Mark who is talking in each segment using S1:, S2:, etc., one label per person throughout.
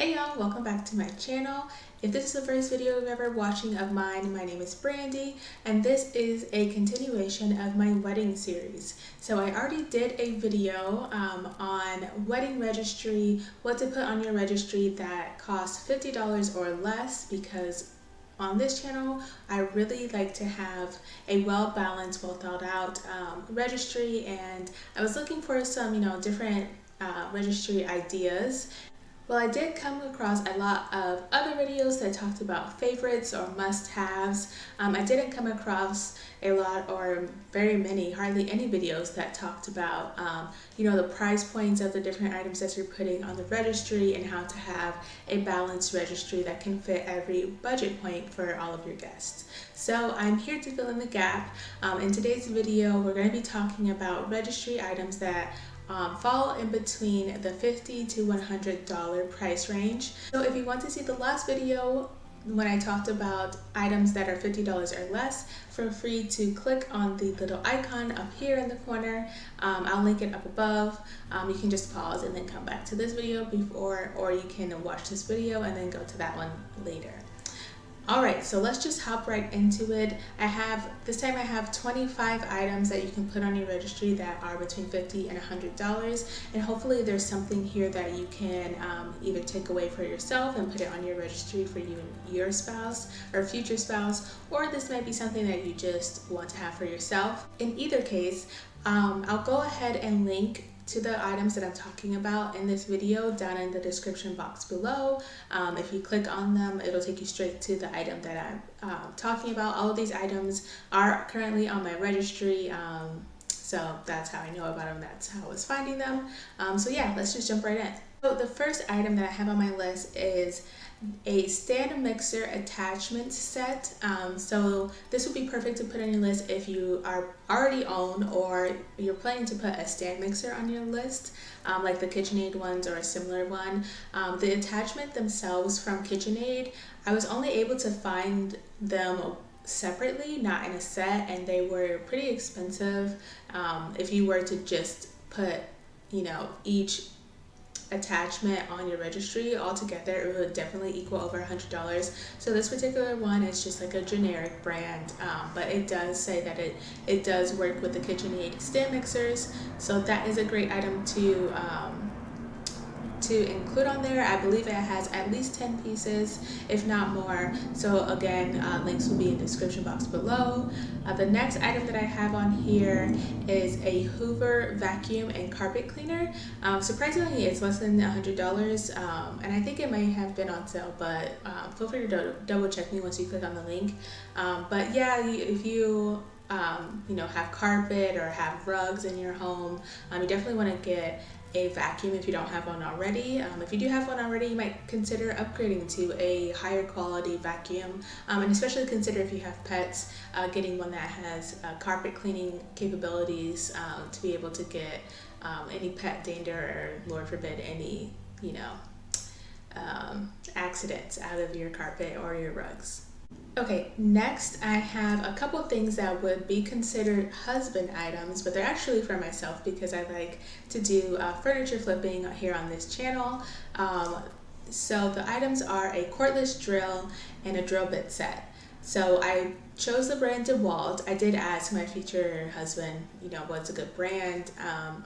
S1: Hey y'all, welcome back to my channel. If this is the first video you're ever watching of mine, my name is Brandi, and this is a continuation of my wedding series. So I already did a video on wedding registry, what to put on your registry that costs $50 or less, because on this channel, I really like to have a well-balanced, well-thought-out registry, and I was looking for some, different registry ideas. Well, I did come across a lot of other videos that talked about favorites or must-haves. I didn't come across a lot or very many, hardly any videos that talked about, the price points of the different items that you're putting on the registry and how to have a balanced registry that can fit every budget point for all of your guests. So I'm here to fill in the gap. In today's video, we're going to be talking about registry items that fall in between the $50 to $100 price range. So if you want to see the last video when I talked about items that are $50 or less, feel free to click on the little icon up here in the corner. I'll link it up above. You can just pause and then come back to this video or you can watch this video and then go to that one later. Alright, so let's just hop right into it. This time I have 25 items that you can put on your registry that are between $50 and $100, and hopefully there's something here that you can either take away for yourself and put it on your registry for you and your spouse or future spouse, or this might be something that you just want to have for yourself. In either case, I'll go ahead and link to the items that I'm talking about in this video down in the description box below. If you click on them, it'll take you straight to the item that I'm talking about. All of these items are currently on my registry, so that's how I know about them, that's how I was finding them. So yeah, let's just jump right in. So the first item that I have on my list is a stand mixer attachment set. So this would be perfect to put on your list if you are already own or you're planning to put a stand mixer on your list, like the KitchenAid ones or a similar one. The attachment themselves from KitchenAid, I was only able to find them separately, not in a set, and they were pretty expensive. If you were to just put, each attachment on your registry altogether, it would definitely equal over $100. So this particular one is just like a generic brand, but it does say that it does work with the KitchenAid stand mixers, so that is a great item to include on there. I believe it has at least 10 pieces, if not more. So again, links will be in the description box below. The next item that I have on here is a Hoover vacuum and carpet cleaner. Surprisingly, it's less than $100, and I think it might have been on sale, but feel free to double check me once you click on the link. But yeah, if you have carpet or have rugs in your home, you definitely want to get a vacuum if you don't have one already. If you do have one already, you might consider upgrading to a higher quality vacuum, and especially consider if you have pets, getting one that has carpet cleaning capabilities to be able to get any pet danger or, Lord forbid, any accidents out of your carpet or your rugs. Okay, next I have a couple things that would be considered husband items, but they're actually for myself because I like to do furniture flipping here on this channel. So the items are a cordless drill and a drill bit set. So I chose the brand DeWalt. I did ask my future husband, what's a good brand.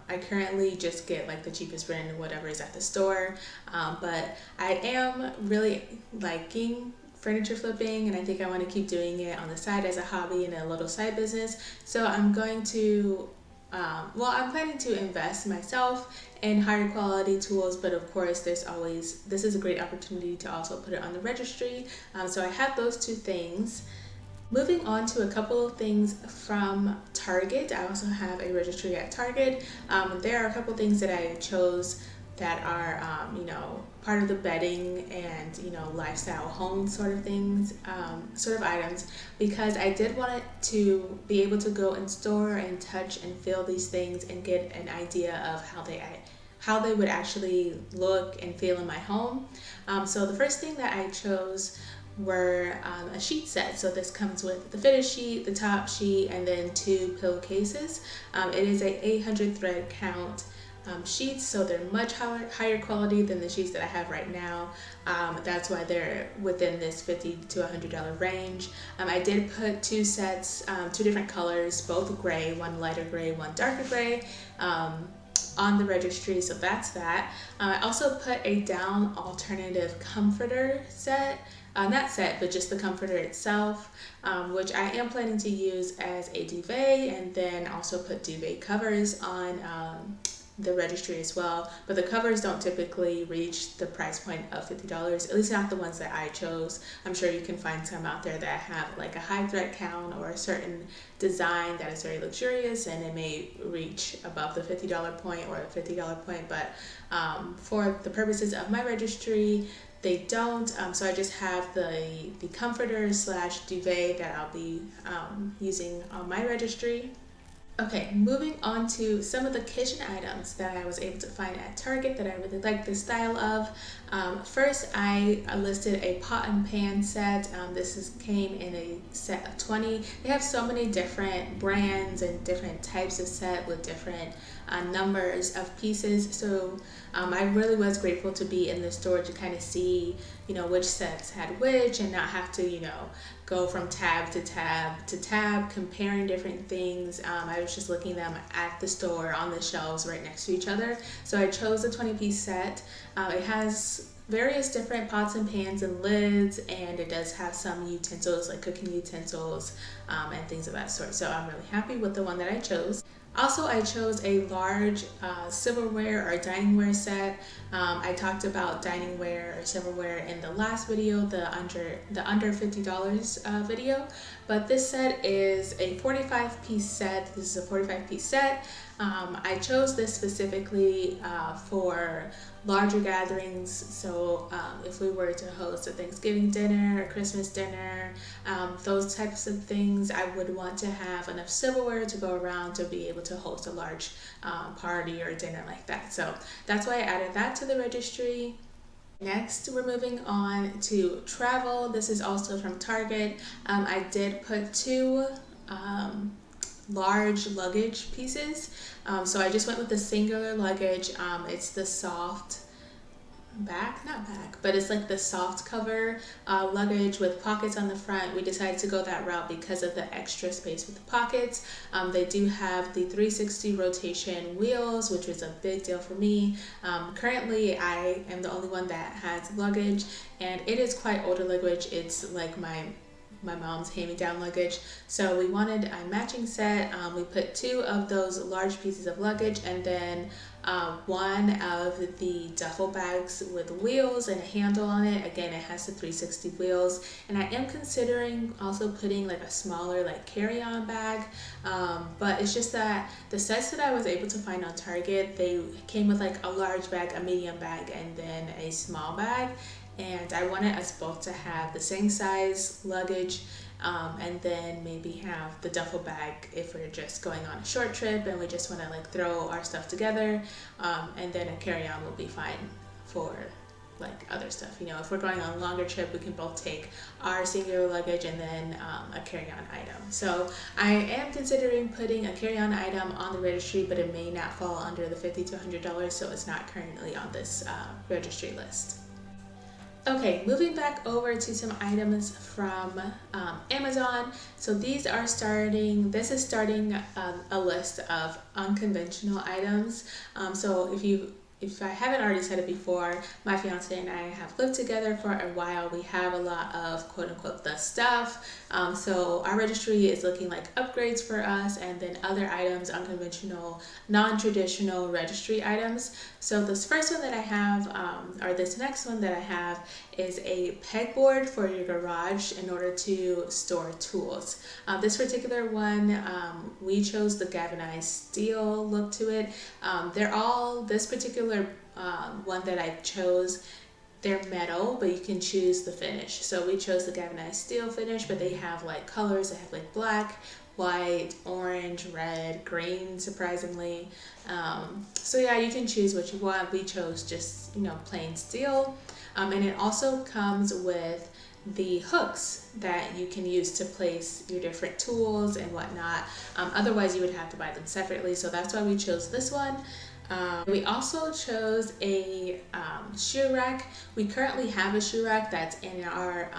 S1: I currently just get like the cheapest brand, whatever is at the store, but I am really liking furniture flipping, and I think I want to keep doing it on the side as a hobby and a little side business. So I'm going to I'm planning to invest myself in higher quality tools, but of course this is a great opportunity to also put it on the registry. So I have those two things. Moving on to a couple of things from Target. I also have a registry at Target. There are a couple things that I chose that are part of the bedding and lifestyle home sort of things, sort of items, because I did want it to be able to go and store and touch and feel these things and get an idea of how they would actually look and feel in my home. So the first thing that I chose were a sheet set. So this comes with the fitted sheet, the top sheet, and then 2 pillowcases. It is a 800 thread count sheets, so they're much higher quality than the sheets that I have right now. That's why they're within this $50 to $100 range. I did put two sets, two different colors, both gray, one lighter gray, one darker gray, on the registry, so that's that. I also put a down alternative comforter set, not set, but just the comforter itself, which I am planning to use as a duvet, and then also put duvet covers on the registry as well. But the covers don't typically reach the price point of $50, at least not the ones that I chose. I'm sure you can find some out there that have like a high thread count or a certain design that is very luxurious, and it may reach above the $50 point or the $50 point, but for the purposes of my registry, they don't. So I just have the comforter slash duvet that I'll be using on my registry. Okay, moving on to some of the kitchen items that I was able to find at Target that I really like the style of. First, I listed a pot and pan set. This came in a set of 20. They have so many different brands and different types of set with different numbers of pieces. So I really was grateful to be in the store to kind of see, which sets had which, and not have to, go from tab to tab to tab, comparing different things. I was just looking them at the store on the shelves right next to each other. So I chose a 20-piece set. It has various different pots and pans and lids, and it does have some utensils like cooking utensils and things of that sort. So I'm really happy with the one that I chose. Also, I chose a large silverware or diningware set. I talked about diningware or silverware in the last video, the under $50 video, but this set is a 45-piece set. This is a 45-piece set. I chose this specifically for larger gatherings. So if we were to host a Thanksgiving dinner, a Christmas dinner, those types of things, I would want to have enough silverware to go around to be able to host a large party or dinner like that. So that's why I added that to the registry. Next, we're moving on to travel. This is also from Target. I did put two large luggage pieces. So I just went with the singular luggage. It's the soft but it's like the soft cover luggage with pockets on the front. We decided to go that route because of the extra space with the pockets. They do have the 360 rotation wheels, which was a big deal for me. Currently, I am the only one that has luggage, and it is quite older luggage. It's like my mom's hand-me-down luggage. So we wanted a matching set. We put two of those large pieces of luggage, and then one of the duffel bags with wheels and a handle on it. Again, it has the 360 wheels, and I am considering also putting like a smaller like carry-on bag, but it's just that the sets that I was able to find on Target, they came with like a large bag, a medium bag, and then a small bag. And I wanted us both to have the same size luggage, and then maybe have the duffel bag if we're just going on a short trip and we just want to like throw our stuff together, and then a carry-on will be fine for like other stuff. If we're going on a longer trip, we can both take our singular luggage and then a carry-on item. So I am considering putting a carry-on item on the registry, but it may not fall under the $50 to $100, so it's not currently on this registry list. Okay, moving back over to some items from Amazon. So this is starting a list of unconventional items. So if I haven't already said it before, my fiance and I have lived together for a while. We have a lot of quote unquote the stuff. So our registry is looking like upgrades for us, and then other items, unconventional, non-traditional registry items. So this first one that I have, or this next one that I have, is a pegboard for your garage in order to store tools. This particular one, we chose the galvanized steel look to it. This particular one that I chose, they're metal, but you can choose the finish. So we chose the galvanized steel finish, but they have like colors. They have like black, white, orange, red, green, surprisingly. So yeah, you can choose what you want. We chose just, plain steel. And it also comes with the hooks that you can use to place your different tools and whatnot. Otherwise, you would have to buy them separately. So that's why we chose this one. We also chose a shoe rack. We currently have a shoe rack that's in our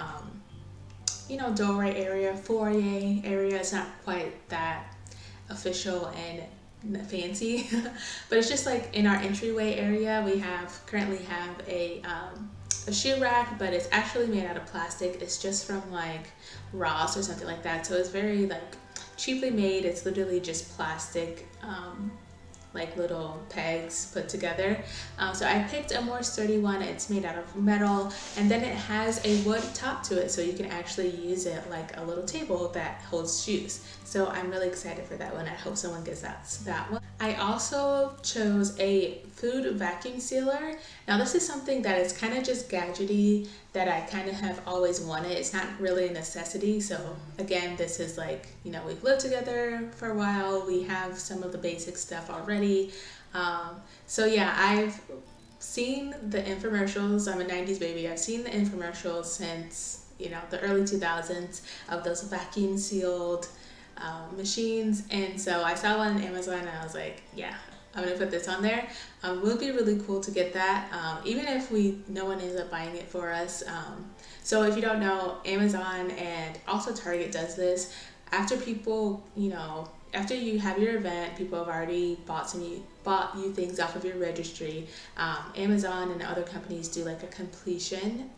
S1: doorway area, foyer area. It's not quite that official and fancy, but it's just like in our entryway area. We currently have a shoe rack, but it's actually made out of plastic. It's just from like Ross or something like that. So it's very like cheaply made. It's literally just plastic, like little pegs put together. So I picked a more sturdy one. It's made out of metal, and then it has a wood top to it, so you can actually use it like a little table that holds shoes. So I'm really excited for that one. I hope someone gets that one. I also chose a food vacuum sealer. Now this is something that is kind of just gadgety that I kind of have always wanted. It's not really a necessity. So again, this is like, we've lived together for a while. We have some of the basic stuff already. So yeah, I've seen the infomercials. I'm a 90s baby. I've seen the infomercials since, the early 2000s of those vacuum sealed machines. And so I saw one on Amazon and I was like, yeah, I'm gonna put this on there. It would be really cool to get that, even if no one ends up buying it for us. So if you don't know, Amazon and also Target does this. After people, after you have your event, people have already bought you things off of your registry. Amazon and other companies do like a completion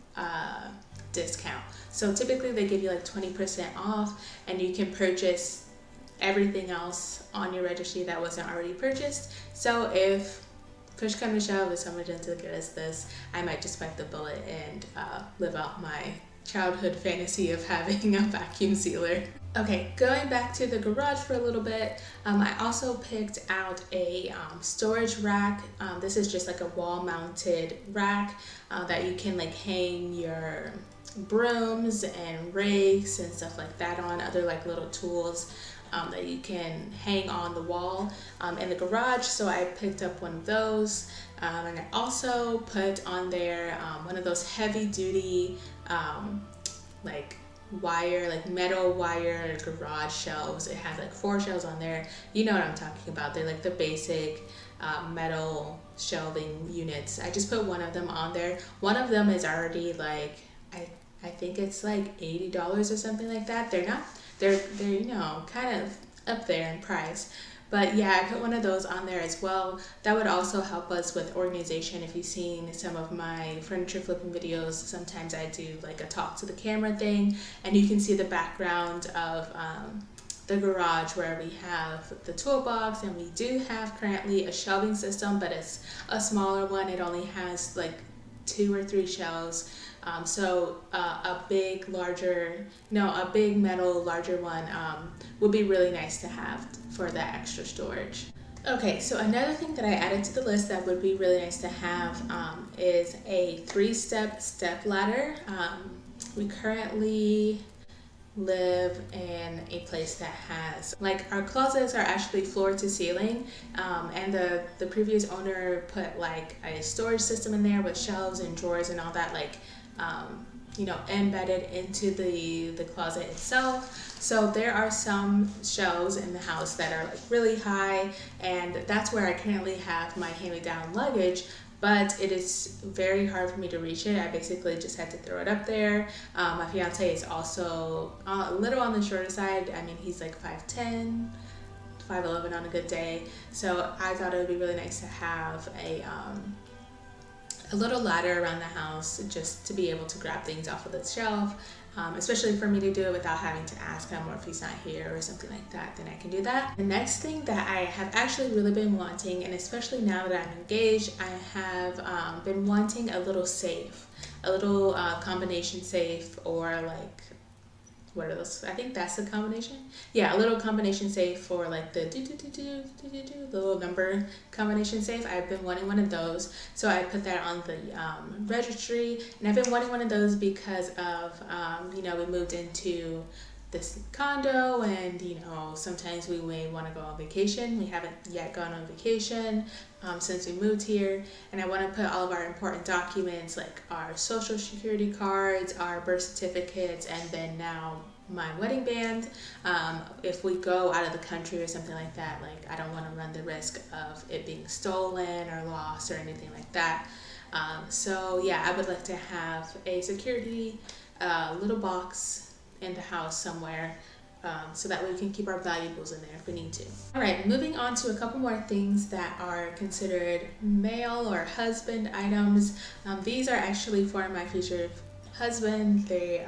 S1: discount. So typically they give you like 20% off, and you can purchase everything else on your registry that wasn't already purchased. So if push comes to shove, if someone doesn't get us this, I might just bite the bullet and live out my childhood fantasy of having a vacuum sealer. Okay, going back to the garage for a little bit, I also picked out a storage rack. This is just like a wall mounted rack that you can like hang your brooms and rakes and stuff like that on, other like little tools that you can hang on the wall in the garage. So I picked up one of those, and I also put on there one of those heavy duty like metal wire garage shelves. It has like 4 shelves on there. You know what I'm talking about. They're like the basic metal shelving units. I just put one of them on there. One of them is already like, I think it's like $80 or something like that. They're kind of up there in price. But yeah, I put one of those on there as well. That would also help us with organization. If you've seen some of my furniture flipping videos, sometimes I do like a talk to the camera thing, and you can see the background of the garage where we have the toolbox, and we do have currently a shelving system, but it's a smaller one. It only has like 2 or 3 shelves. So a big metal larger one would be really nice to have for that extra storage. Okay, so another thing that I added to the list that would be really nice to have is a 3-step step ladder. We currently live in a place that has like, our closets are actually floor to ceiling, and the previous owner put like a storage system in there with shelves and drawers and all that, like embedded into the closet itself. So there are some shelves in the house that are like really high, and that's where I currently have my hand-me-down luggage, but it is very hard for me to reach it. I basically just had to throw it up there. My fiance is also a little on the shorter side. I mean, he's like 5'10", 5'11" on a good day. So I thought it would be really nice to have a little ladder around the house just to be able to grab things off of the shelf, especially for me to do it without having to ask him, or if he's not here or something like that, then I can do that. The next thing that I have actually really been wanting, and especially now that I'm engaged, I have been wanting a little safe, a little combination safe, or like, what are those? I think that's the combination. Yeah, a little combination safe for like the the little number combination safe. I've been wanting one of those, so I put that on the registry, and I've been wanting one of those because of we moved into this condo, and sometimes we may want to go on vacation. We haven't yet gone on vacation since we moved here, and I want to put all of our important documents like our social security cards, our birth certificates, and then now my wedding band. If we go out of the country or something like that, like I don't want to run the risk of it being stolen or lost or anything like that. So yeah, I would like to have a security little box in the house somewhere, so that way we can keep our valuables in there if we need to. All right, moving on to a couple more things that are considered male or husband items. These are actually for my future husband. They're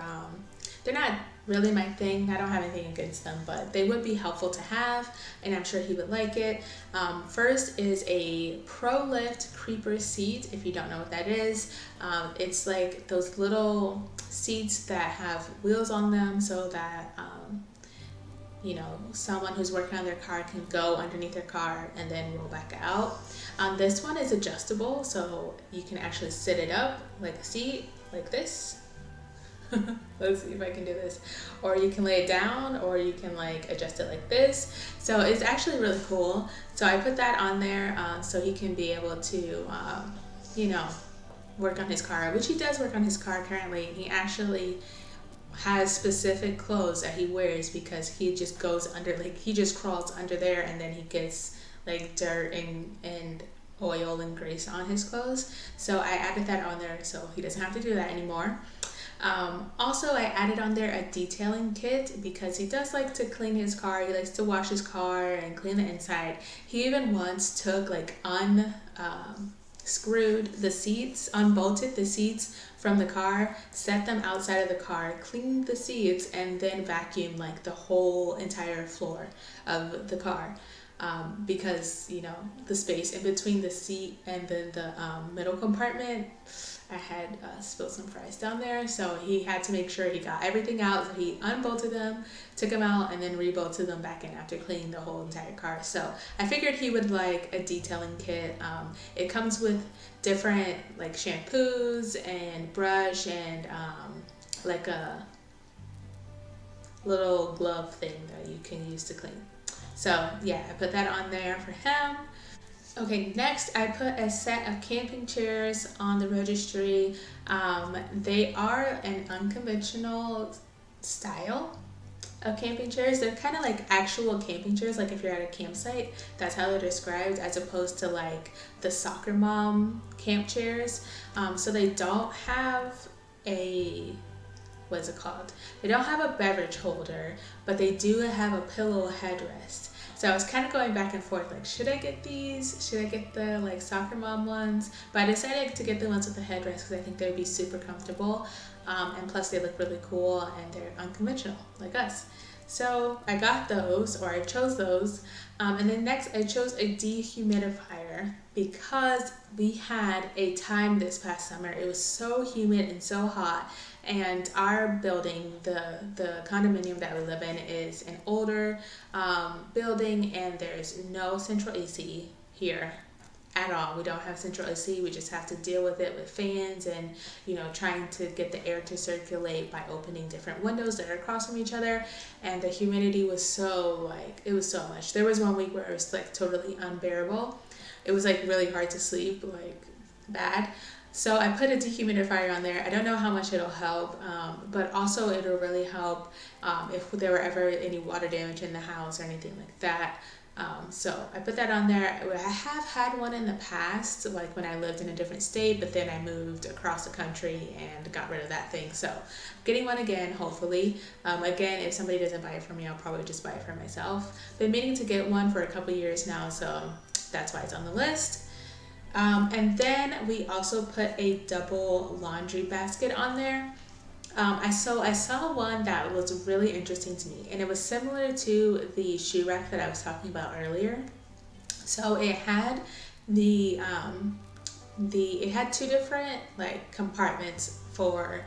S1: not really my thing. I don't have anything against them, but they would be helpful to have, and I'm sure he would like it. First is a Pro Lift creeper seat. If you don't know what that is, it's like those little seats that have wheels on them so that you know, someone who's working on their car can go underneath their car and then roll back out. This one is adjustable, so you can actually sit it up like a seat, like this. Let's see if I can do this. Or you can lay it down, or you can like adjust it like this. So it's actually really cool. So I put that on there so he can be able to, you know, work on his car, which he does work on his car currently. He actually has specific clothes that he wears because he just goes under, like he just crawls under there, and then he gets like dirt and oil and grease on his clothes. So I added that on there so he doesn't have to do that anymore. Also, I added on there a detailing kit because he does like to clean his car. He likes to wash his car and clean the inside. He even once took like screwed the seats, unbolted the seats from the car, set them outside of the car, cleaned the seats, and then vacuumed like the whole entire floor of the car. Because, you know, the space in between the seat and then the middle compartment, I had spilled some fries down there, so he had to make sure he got everything out. So he unbolted them, took them out, and then rebolted them back in after cleaning the whole entire car. So I figured he would like a detailing kit. It comes with different like shampoos and brush and like a little glove thing that you can use to clean. So yeah, I put that on there for him. Okay, next I put a set of camping chairs on the Registry. They are an unconventional style of camping chairs. They're kind of like actual camping chairs, like if you're at a campsite, that's how they're described, as opposed to like the soccer mom camp chairs. So they don't have a, what is it called? They don't have a beverage holder, but they do have a pillow headrest. So I was kind of going back and forth, like, should I get these? Should I get the like soccer mom ones? But I decided to get the ones with the headrest because I think they would be super comfortable. And plus they look really cool and they're unconventional, like us. So I got those, or I chose those. And then next I chose a dehumidifier because we had a time this past summer. It was so humid and so hot. And our building, the condominium that we live in, is an older building, and there's no central AC here at all. We don't have central AC. We just have to deal with it with fans and, you know, trying to get the air to circulate by opening different windows that are across from each other. And the humidity was so like, it was so much. There was one week where it was like totally unbearable. It was like really hard to sleep, like bad. So I put a dehumidifier on there. I don't know how much it'll help, but also it'll really help if there were ever any water damage in the house or anything like that. So I put that on there. I have had one in the past, like when I lived in a different state, but then I moved across the country and got rid of that thing. So getting one again, hopefully. Again, if somebody doesn't buy it for me, I'll probably just buy it for myself. Been meaning to get one for a couple years now, so that's why it's on the list. And then we also put a double laundry basket on there. I saw one that was really interesting to me, and it was similar to the shoe rack that I was talking about earlier. So it had it had two different like compartments for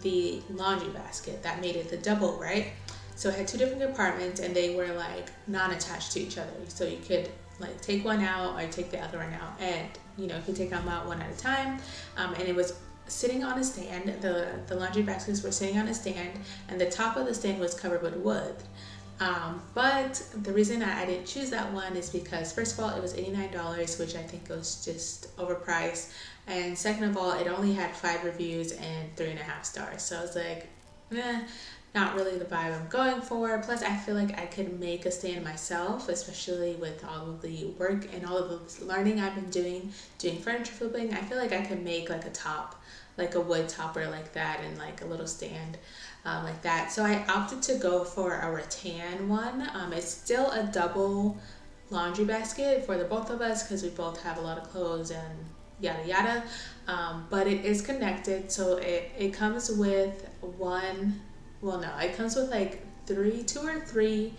S1: the laundry basket that made it the double, right? So it had two different compartments, and they were like non-attached to each other. So you could like take one out or take the other one out, and you know, you could take them out one at a time. And it was sitting on a stand. The laundry baskets were sitting on a stand, and the top of the stand was covered with wood. But the reason I didn't choose that one is because, first of all, it was $89, which I think was just overpriced, and second of all, it only had 5 reviews and 3.5 stars. So I was like, not really the vibe I'm going for. Plus I feel like I could make a stand myself, especially with all of the work and all of the learning I've been doing furniture flipping. I feel like I could make like a top, like a wood topper like that, and like a little stand like that. So I opted to go for a rattan one. It's still a double laundry basket for the both of us because we both have a lot of clothes and yada yada, but it is connected. So it comes with one, well no, it comes with like two or three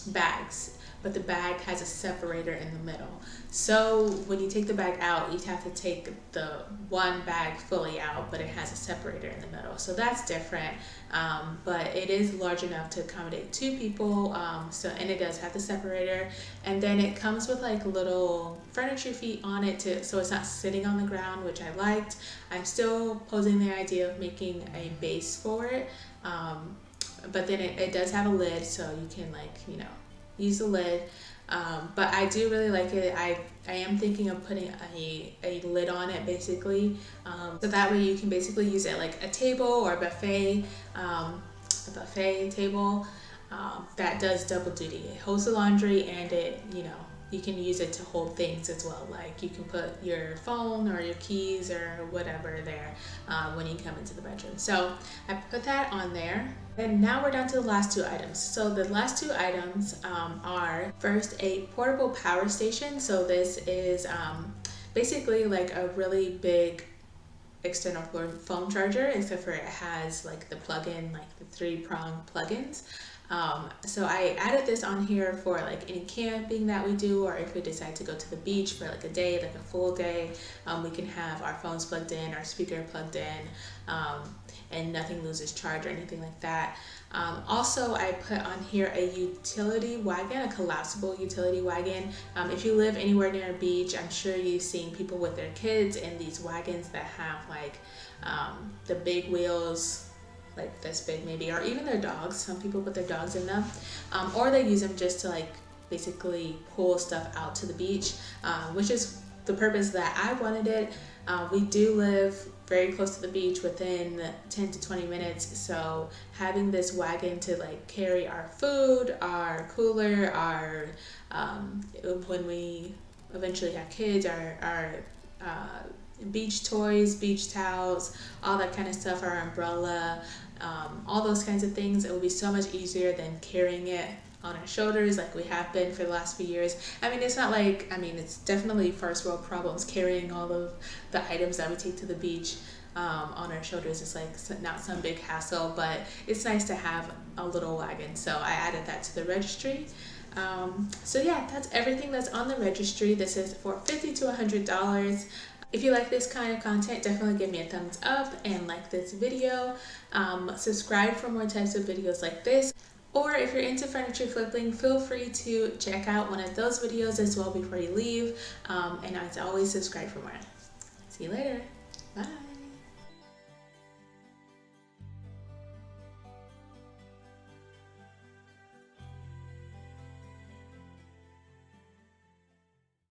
S1: bags, but the bag has a separator in the middle. So when you take the bag out, you have to take the one bag fully out, but it has a separator in the middle. So that's different, but it is large enough to accommodate two people. And it does have the separator, and then it comes with like little furniture feet on it so it's not sitting on the ground, which I liked. I'm still posing the idea of making a base for it, but then it does have a lid, so you can, like, you know, use the lid. But I do really like it. I am thinking of putting a lid on it, basically, so that way you can basically use it like a table or a buffet table that does double duty. It holds the laundry, and it, you know, you can use it to hold things as well. Like you can put your phone or your keys or whatever there when you come into the bedroom. So I put that on there. And now we're down to the last two items. So the last two items are, first, a portable power station. So this is basically like a really big external phone charger, except for it has like the plug-in, like the 3-prong plugins. So I added this on here for like any camping that we do, or if we decide to go to the beach for like a day, like a full day, we can have our phones plugged in, our speaker plugged in, and nothing loses charge or anything like that. Also, I put on here a utility wagon, a collapsible utility wagon. If you live anywhere near a beach, I'm sure you've seen people with their kids in these wagons that have like the big wheels, like this big maybe, or even their dogs. Some people put their dogs in them, or they use them just to like basically pull stuff out to the beach, which is the purpose that I wanted it. We do live very close to the beach, within 10 to 20 minutes, so having this wagon to like carry our food, our cooler, our when we eventually have kids, our beach toys, beach towels, all that kind of stuff, our umbrella, all those kinds of things, it will be so much easier than carrying it on our shoulders like we have been for the last few years. I mean, it's not like, I mean, it's definitely first world problems carrying all of the items that we take to the beach on our shoulders. It's like not some big hassle, but it's nice to have a little wagon. So I added that to the registry. So yeah, that's everything that's on the registry. This is for $50 to $100. If you like this kind of content, definitely give me a thumbs up and like this video. Subscribe for more types of videos like this. Or if you're into furniture flipping, feel free to check out one of those videos as well before you leave. And as always, subscribe for more. See you later. Bye.